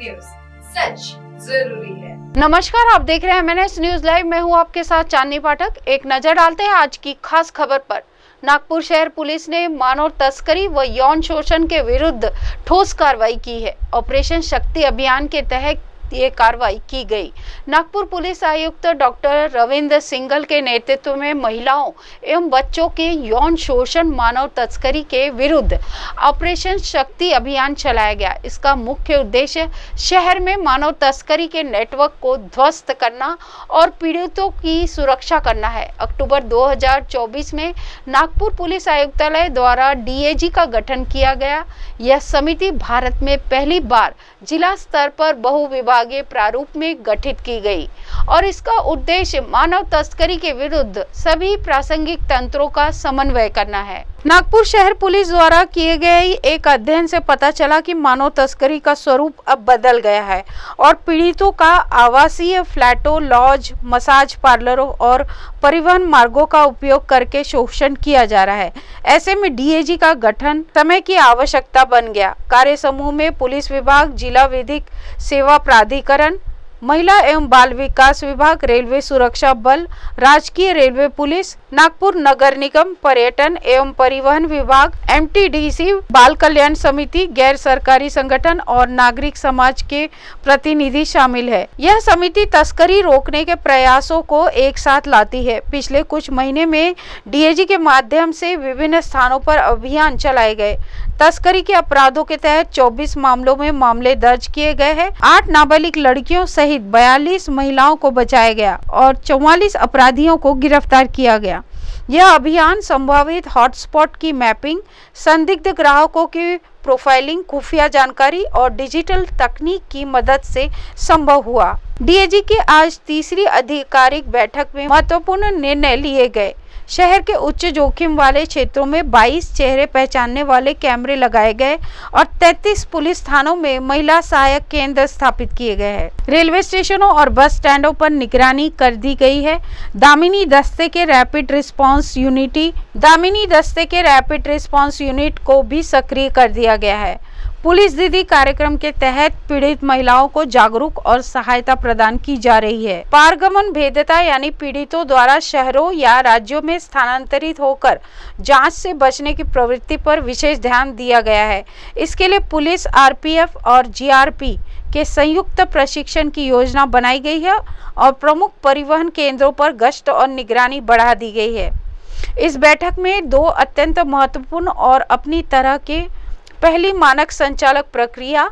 News, सच जरूरी है। नमस्कार, आप देख रहे हैं MNS न्यूज लाइव। मैं हूं आपके साथ चांदनी पाठक। एक नजर डालते हैं आज की खास खबर पर। नागपुर शहर पुलिस ने मानव तस्करी व यौन शोषण के विरुद्ध ठोस कार्रवाई की है। ऑपरेशन शक्ति अभियान के तहत ये कार्रवाई की गई। नागपुर पुलिस आयुक्त डॉक्टर रविंद्र सिंघल के नेतृत्व में महिलाओं एवं बच्चों के यौन शोषण, मानव तस्करी के विरुद्ध ऑपरेशन शक्ति अभियान चलाया गया। इसका मुख्य उद्देश्य शहर में मानव तस्करी के नेटवर्क को ध्वस्त करना और पीड़ितों की सुरक्षा करना है। अक्टूबर 2024 में नागपुर पुलिस आयुक्तालय द्वारा DAG का गठन किया गया। यह समिति भारत में पहली बार जिला स्तर पर बहुविभागीय प्रारूप में गठित की गई और इसका उद्देश्य मानव तस्करी के विरुद्ध सभी प्रासंगिक तंत्रों का समन्वय करना है। नागपुर शहर पुलिस द्वारा किए गए एक अध्ययन से पता चला कि मानव तस्करी का स्वरूप अब बदल गया है और पीड़ितों का आवासीय फ्लैटों, लॉज, मसाज पार्लरों और परिवहन मार्गों का उपयोग करके शोषण किया जा रहा है। ऐसे में DAG का गठन समय की आवश्यकता बन गया। कार्य समूह में पुलिस विभाग, जिला विधिक सेवा प्राधिकरण, महिला एवं बाल विकास विभाग, रेलवे सुरक्षा बल, राजकीय रेलवे पुलिस, नागपुर नगर निगम, पर्यटन एवं परिवहन विभाग, MTDC, बाल कल्याण समिति, गैर सरकारी संगठन और नागरिक समाज के प्रतिनिधि शामिल है। यह समिति तस्करी रोकने के प्रयासों को एक साथ लाती है। पिछले कुछ महीने में DAG के माध्यम से विभिन्न स्थानों पर अभियान चलाए गए। तस्करी के अपराधों के तहत 24 मामलों में मामले दर्ज किए गए हैं। 8 नाबालिग लड़कियों सहित 42 महिलाओं को बचाया गया और 44 अपराधियों को गिरफ्तार किया गया। यह अभियान संभावित हॉटस्पॉट की मैपिंग, संदिग्ध ग्राहकों की प्रोफाइलिंग, खुफिया जानकारी और डिजिटल तकनीक की मदद से संभव हुआ। DAG की आज तीसरी आधिकारिक बैठक में महत्वपूर्ण निर्णय लिए गए। शहर के उच्च जोखिम वाले क्षेत्रों में 22 चेहरे पहचानने वाले कैमरे लगाए गए और 33 पुलिस थानों में महिला सहायक केंद्र स्थापित किए गए हैं। रेलवे स्टेशनों और बस स्टैंडों पर निगरानी कर दी गई है। दामिनी दस्ते के रैपिड रिस्पांस यूनिट को भी सक्रिय कर दिया गया है। पुलिस दीदी कार्यक्रम के तहत पीड़ित महिलाओं को जागरूक और सहायता प्रदान की जा रही है। पारगमन भेद्यता यानी पीड़ितों द्वारा शहरों या राज्यों में स्थानांतरित होकर जांच से बचने की प्रवृत्ति पर विशेष ध्यान दिया गया है। इसके लिए पुलिस, RPF और GRP के संयुक्त प्रशिक्षण की योजना बनाई गई है और प्रमुख परिवहन केंद्रों पर गश्त और निगरानी बढ़ा दी गई है। इस बैठक में 2 अत्यंत महत्वपूर्ण और अपनी तरह के पहली मानक संचालक प्रक्रिया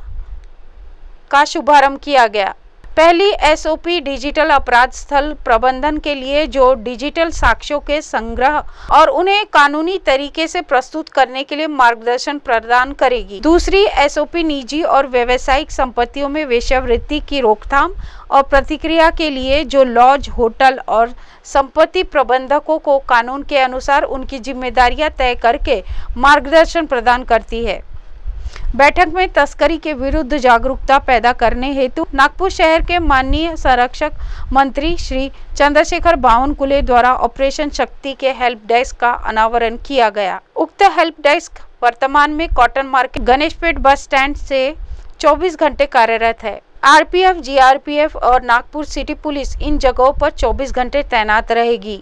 का शुभारंभ किया गया। पहली SOP डिजिटल अपराध स्थल प्रबंधन के लिए जो डिजिटल साक्ष्यों के संग्रह और उन्हें कानूनी तरीके से प्रस्तुत करने के लिए मार्गदर्शन प्रदान करेगी। दूसरी SOP निजी और व्यावसायिक संपत्तियों में वेश्यावृत्ति की रोकथाम और प्रतिक्रिया के लिए जो लॉज, होटल और संपत्ति प्रबंधकों को कानून के अनुसार उनकी जिम्मेदारियां तय करके मार्गदर्शन प्रदान करती है। बैठक में तस्करी के विरुद्ध जागरूकता पैदा करने हेतु नागपुर शहर के माननीय संरक्षक मंत्री श्री चंद्रशेखर बावनकुले द्वारा ऑपरेशन शक्ति के हेल्प डेस्क का अनावरण किया गया। उक्त हेल्प डेस्क वर्तमान में cotton market, Ganeshpeth bus stand से 24 घंटे कार्यरत है। RPF, GRPF और नागपुर सिटी पुलिस इन जगहों पर 24 घंटे तैनात रहेगी।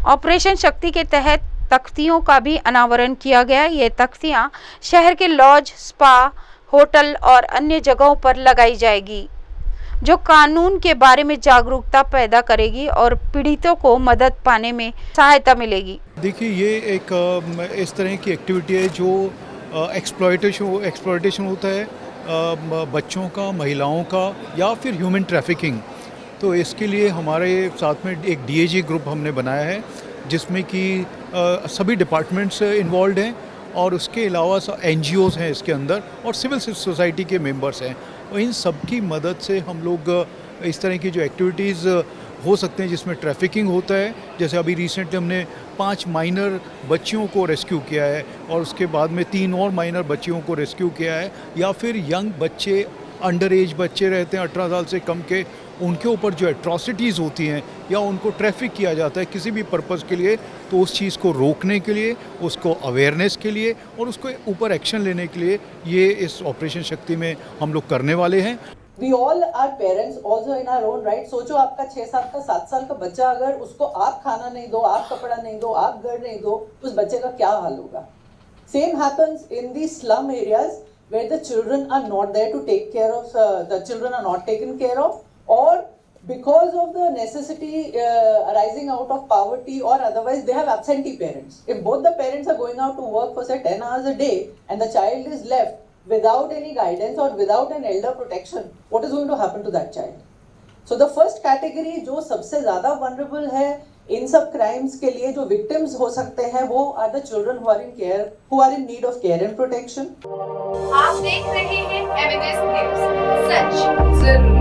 ऑपरेशन शक्ति के तहत तख्तियों का भी अनावरण किया गया। ये तख्तियां शहर के लॉज, स्पा, होटल और अन्य जगहों पर लगाई जाएगी जो कानून के बारे में जागरूकता पैदा करेगी और पीड़ितों को मदद पाने में सहायता मिलेगी। देखिए, ये एक इस तरह की एक्टिविटी है जो एक्सप्लॉयटेशन होता है बच्चों का, महिलाओं का या फिर ह्यूमन ट्रैफिकिंग। तो इसके लिए हमारे साथ में एक DAG ग्रुप हमने बनाया है जिसमें कि सभी डिपार्टमेंट्स इन्वॉल्व हैं और उसके अलावा NGOs हैं इसके अंदर और सिविल सोसाइटी के मेंबर्स हैं। और इन सब की मदद से हम लोग इस तरह की जो एक्टिविटीज़ हो सकते हैं जिसमें ट्रैफिकिंग होता है, जैसे अभी रिसेंटली हमने 5 माइनर बच्चियों को रेस्क्यू किया है और उसके बाद में 3 और माइनर बच्चियों को रेस्क्यू किया है, या फिर यंग बच्चे, अंडर एज बच्चे रहते हैं 18 साल से कम के, उनके ऊपर जो एट्रॉसिटीज़ होती हैं या उनको ट्रैफिक किया जाता है किसी भी पर्पज़ के लिए, तो उस चीज़ को रोकने के लिए, उसको अवेयरनेस के लिए और उसको ऊपर एक्शन लेने के लिए ये इस ऑपरेशन शक्ति में हम लोग करने वाले हैं। We all are parents also in our own right. सोचो आपका 6 साल का 7 साल का बच्चा, अगर उसको आप खाना नहीं दो, आप कपड़ा नहीं दो, आप घर नहीं दो, उस बच्चे का क्या हाल होगा? Same happens in the slum areas where the children are not there to take care of, the children are not taken care of, or because of the necessity arising out of poverty or otherwise they have absentee parents. If both the parents are going out to work for say 10 hours a day and the child is left without any guidance or without an elder protection, what is going to happen to that child? So the first category जो सबसे ज़्यादा vulnerable है इन सब crimes के लिए, जो victims हो सकते हैं, वो are the children who are in care, who are in need of care and protection. आप देख रहे हैं एमएनएस न्यूज, सच जरूरी।